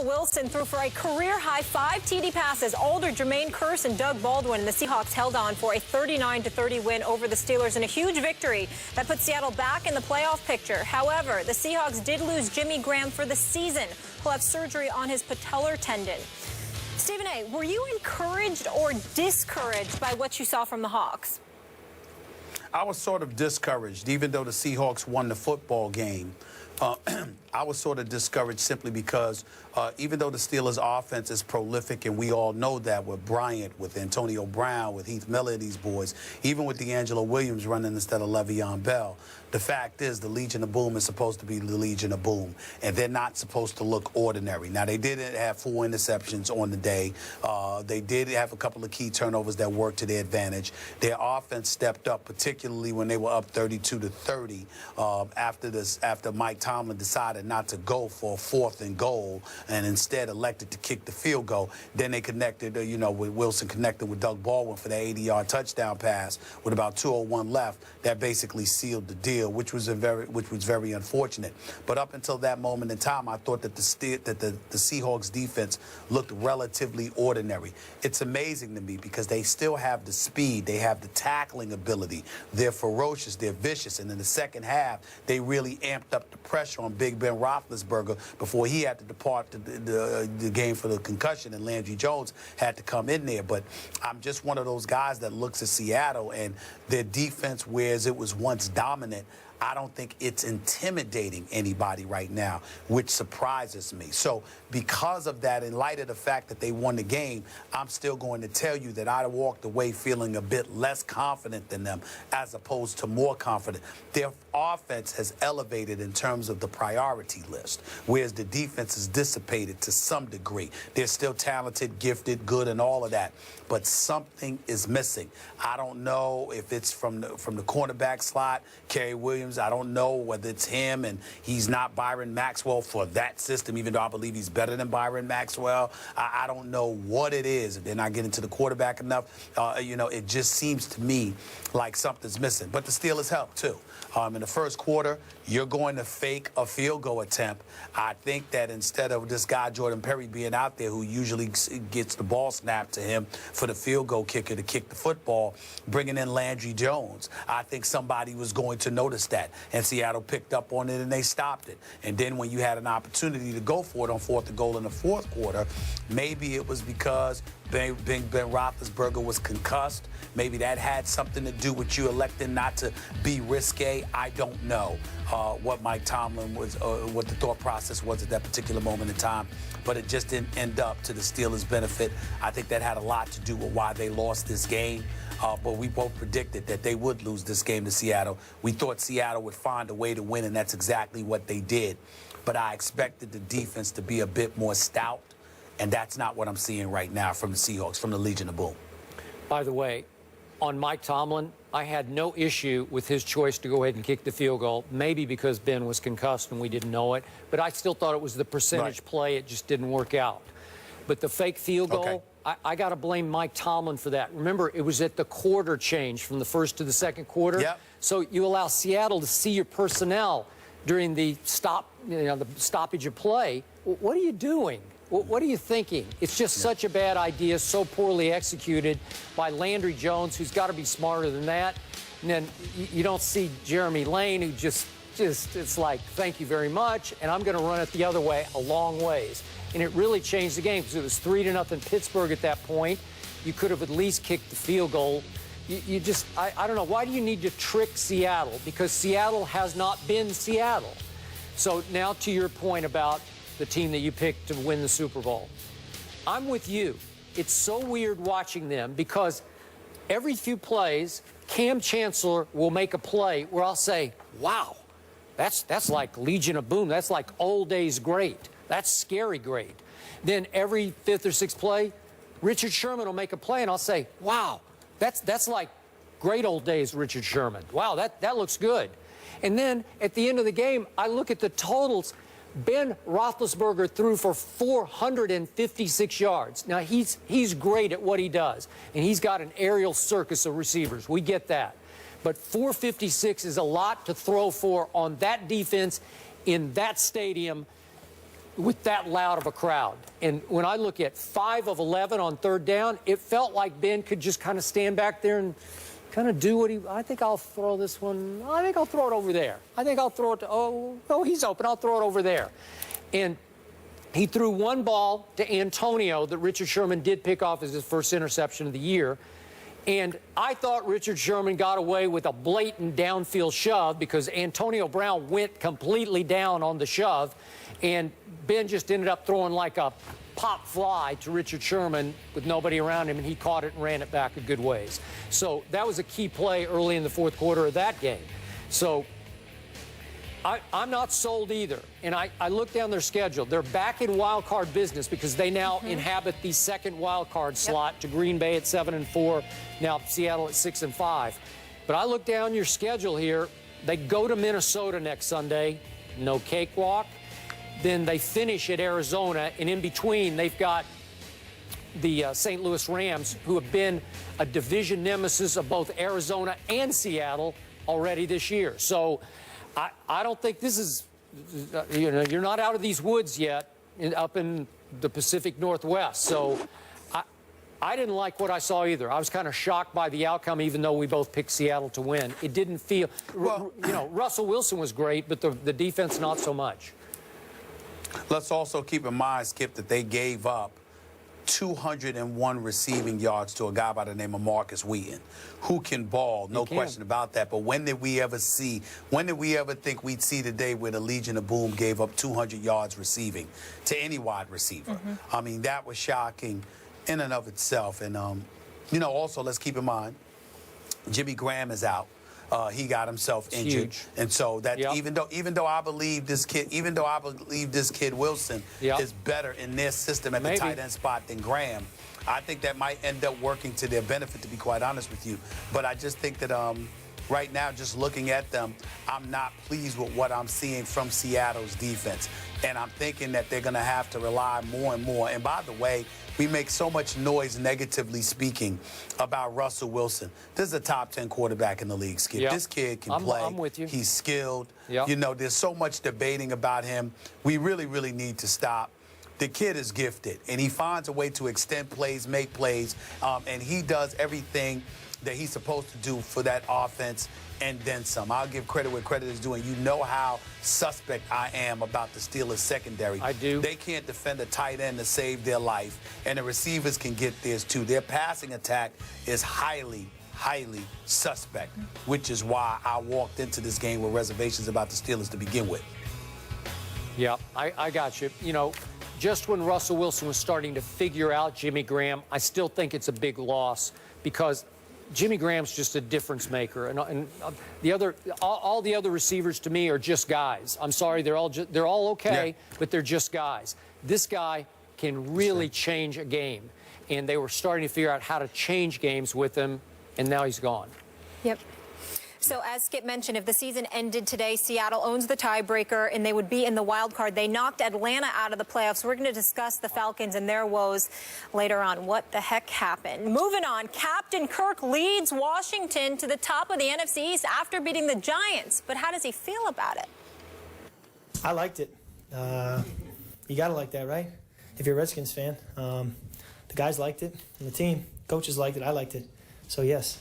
Russell Wilson threw for a career-high 5 TD passes. Older Jermaine Kearse and Doug Baldwin and the Seahawks held on for a 39-30 win over the Steelers in a huge victory that put Seattle back in the playoff picture. However, the Seahawks did lose Jimmy Graham for the season. He'll have surgery on his patellar tendon. Stephen A., were you encouraged or discouraged by what you saw from the Hawks? I was sort of discouraged, even though the Seahawks won the football game. I was sort of discouraged simply because even though the Steelers' offense is prolific, and we all know that with Bryant, with Antonio Brown, with Heath Miller, these boys, even with D'Angelo Williams running instead of Le'Veon Bell, the fact is the Legion of Boom is supposed to be the Legion of Boom, and they're not supposed to look ordinary. Now, they did have 4 interceptions on the day. They did have a couple of key turnovers that worked to their advantage. Their offense stepped up, particularly when they were up 32-30 after Mike Tomlin decided not to go for a 4th and goal and instead elected to kick the field goal. Then they connected, with Wilson connected with Doug Baldwin for the 80-yard touchdown pass with about 2:01 left. That basically sealed the deal, which was very unfortunate. But up until that moment in time, I thought that the Seahawks defense looked relatively ordinary. It's amazing to me because they still have the speed, they have the tackling ability, they're ferocious, they're vicious, and in the second half, they really amped up the pressure on Big Ben Roethlisberger before he had to depart the game for the concussion, and Landry Jones had to come in there. But I'm just one of those guys that looks at Seattle and their defense, whereas it was once dominant, I don't think it's intimidating anybody right now, which surprises me. So because of that, in light of the fact that they won the game, I'm still going to tell you that I walked away feeling a bit less confident than them as opposed to more confident. Their offense has elevated in terms of the priority list, whereas the defense is dissipated to some degree. They're still talented, gifted, good, and all of that, but something is missing. I don't know if it's from the cornerback slot, Kerry Williams. I don't know whether it's him and he's not Byron Maxwell for that system, even though I believe he's better than Byron Maxwell. I don't know what it is. If they're not getting to the quarterback enough, it just seems to me like something's missing. But the Steelers help, too. In the first quarter, you're going to fake a field goal attempt. I think that instead of this guy, Jordan Perry, being out there who usually gets the ball snapped to him for the field goal kicker to kick the football, bringing in Landry Jones, I think somebody was going to notice that. And Seattle picked up on it and they stopped it. And then when you had an opportunity to go for it on 4th and goal in the 4th quarter, maybe it was because Ben Roethlisberger was concussed. Maybe that had something to do with you electing not to be risque. I don't know what Mike Tomlin was, what the thought process was at that particular moment in time. But it just didn't end up to the Steelers' benefit. I think that had a lot to do with why they lost this game. But we both predicted that they would lose this game to Seattle. We thought Seattle would find a way to win, and that's exactly what they did. But I expected the defense to be a bit more stout, and that's not what I'm seeing right now from the Seahawks, from the Legion of Boom. By the way, on Mike Tomlin, I had no issue with his choice to go ahead and kick the field goal, maybe because Ben was concussed and we didn't know it. But I still thought it was the percentage play. It just didn't work out. But the fake field goal, I got to blame Mike Tomlin for that. Remember, it was at the quarter change from the first to the second quarter. Yep. So you allow Seattle to see your personnel during the the stoppage of play. What are you doing? What are you thinking? It's just such a bad idea, so poorly executed by Landry Jones, who's got to be smarter than that. And then you don't see Jeremy Lane, who just it's like, thank you very much, and I'm going to run it the other way a long ways. And it really changed the game because it was 3-0 Pittsburgh at that point. You could have at least kicked the field goal. I don't know. Why do you need to trick Seattle? Because Seattle has not been Seattle. So now to your point about the team that you picked to win the Super Bowl. I'm with you. It's so weird watching them because every few plays, Cam Chancellor will make a play where I'll say, wow, that's like Legion of Boom. That's like old days great. That's scary great. Then every 5th or 6th play, Richard Sherman will make a play and I'll say, wow, that's like great old days Richard Sherman. Wow, that looks good. And then at the end of the game, I look at the totals. Ben Roethlisberger threw for 456 yards. Now, he's great at what he does, and he's got an aerial circus of receivers. We get that. But 456 is a lot to throw for on that defense in that stadium with that loud of a crowd. And when I look at 5 of 11 on third down, it felt like Ben could just kind of stand back there and kind of do what I think I'll throw this one. I think I'll throw it over there. I think I'll throw it to, oh, he's open. I'll throw it over there. And he threw one ball to Antonio that Richard Sherman did pick off as his first interception of the year. And I thought Richard Sherman got away with a blatant downfield shove because Antonio Brown went completely down on the shove. And Ben just ended up throwing like a pop fly to Richard Sherman with nobody around him, and he caught it and ran it back a good ways. So that was a key play early in the fourth quarter of that game. So I'm not sold either. And I look down their schedule. They're back in wild card business because they now inhabit the second wild card slot to Green Bay at 7-4, now Seattle at 6-5. But I look down your schedule here. They go to Minnesota next Sunday, no cakewalk. Then they finish at Arizona, and in between they've got the St. Louis Rams, who have been a division nemesis of both Arizona and Seattle already this year. So I don't think this is, you're not out of these woods yet up in the Pacific Northwest. So I didn't like what I saw either. I was kind of shocked by the outcome, even though we both picked Seattle to win. It didn't feel, Russell Wilson was great, but the defense not so much. Let's also keep in mind, Skip, that they gave up 201 receiving yards to a guy by the name of Marcus Wheaton, who can ball, no question about that. But when did we ever think we'd see the day where the Legion of Boom gave up 200 yards receiving to any wide receiver? I mean, that was shocking in and of itself. And, also let's keep in mind, Jimmy Graham is out. He got himself injured, huge. And so that even though I believe this kid, Wilson is better in their system at the tight end spot than Graham, I think that might end up working to their benefit, to be quite honest with you. But I just think that right now, just looking at them, I'm not pleased with what I'm seeing from Seattle's defense. And I'm thinking that they're going to have to rely more and more. And by the way, we make so much noise, negatively speaking, about Russell Wilson. This is a top 10 quarterback in the league, Skip. This kid can play. I'm with you. He's skilled. There's so much debating about him. We really, really need to stop. The kid is gifted, and he finds a way to extend plays, make plays, and he does everything that he's supposed to do for that offense and then some. I'll give credit where credit is due. You know how suspect I am about the Steelers secondary. I do. They can't defend a tight end to save their life, and the receivers can get theirs too. Their passing attack is highly suspect, which is why I walked into this game with reservations about the Steelers to begin with. Yeah, I got you. Just when Russell Wilson was starting to figure out Jimmy Graham, I still think it's a big loss because Jimmy Graham's just a difference maker, and all the other receivers to me are just guys. I'm sorry, they're all okay, but they're just guys. This guy can really change a game, and they were starting to figure out how to change games with him, and now he's gone. Yep. So as Skip mentioned, if the season ended today, Seattle owns the tiebreaker and they would be in the wild card. They knocked Atlanta out of the playoffs. We're going to discuss the Falcons and their woes later on. What the heck happened? Moving on, Captain Kirk leads Washington to the top of the NFC East after beating the Giants. But how does he feel about it? I liked it. You got to like that, right? If you're a Redskins fan. The guys liked it, and the team. Coaches liked it. I liked it. So, yes.